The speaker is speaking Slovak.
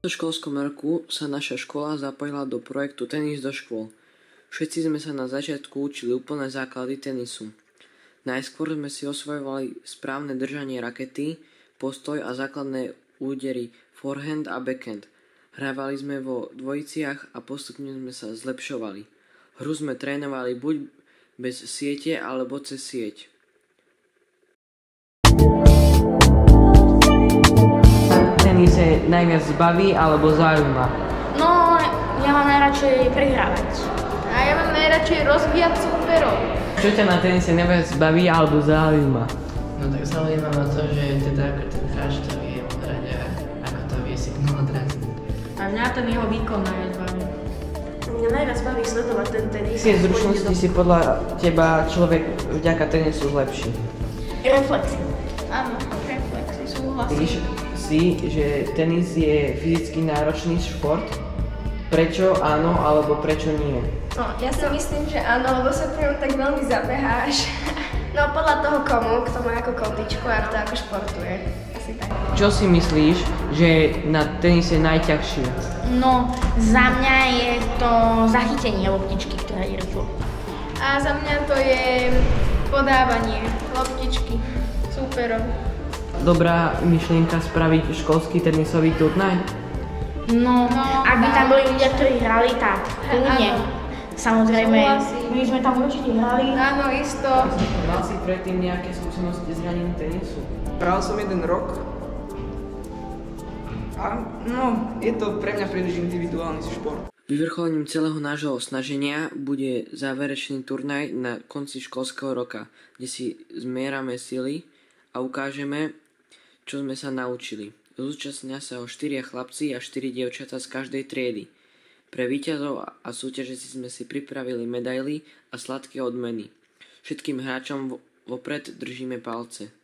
tomto školskom roku sa naša škola zapojila do projektu Tenis do škôl. Všetci sme sa na začiatku učili úplné základy tenisu. Najskôr sme si osvojovali správne držanie rakety, postoj a základné údery forehand a backhand. Hrávali sme vo dvojiciach a postupne sme sa zlepšovali. Hru sme trénovali buď bez siete alebo cez sieť. Tenise najviac baví alebo zaujíma? No, ja mám najradšej prehrávať. A ja mám najradšej rozvíjať súperov. Čo ťa na tenise najviac baví alebo zaujíma? No tak zaujíma ma to, že teda ako ten hráč to vie hrať a ako to vie signál odraziť. A mňa ten jeho výkon najviac baví. Mňa najviac baví sledovať ten tenis. Aké zručnosti si podľa teba človek vďaka tenisu zlepší? Reflexy. Áno, reflexy, súhlasím. Myslíš si, že tenis je fyzicky náročný šport? Prečo áno alebo prečo nie? No, ja si myslím, že áno, lebo sa pri ňom tak veľmi zabeháš. No podľa toho komu, kto má ako kondičku a kto ako športuje. Asi tak. Čo si myslíš, že je na tenise najťažšie? No, za mňa je to zachytenie loptičky, ktorá je rýchlo. A za mňa to je podávanie loptičky súperov. Dobrá myšlienka spraviť školský tenisový turnaj? No, ak by tam boli ľudia, ktorí hrali, tak kľudne. Samozrejme, my sme tam určite hrali. Áno, isto. Mal si predtým nejaké skúsenosti s hraním tenisu? Hral som 1 rok a no, je to pre mňa príliš individuálny šport. Vyvrcholením celého nášho snaženia bude záverečný turnaj na konci školského roka, kde si zmierame sily a ukážeme, čo sme sa naučili. Zúčastnia sa ho 4 chlapci a 4 dievčatá z každej triedy. Pre víťazov a súťažiaci sme si pripravili medaily a sladké odmeny. Všetkým hráčom vopred držíme palce.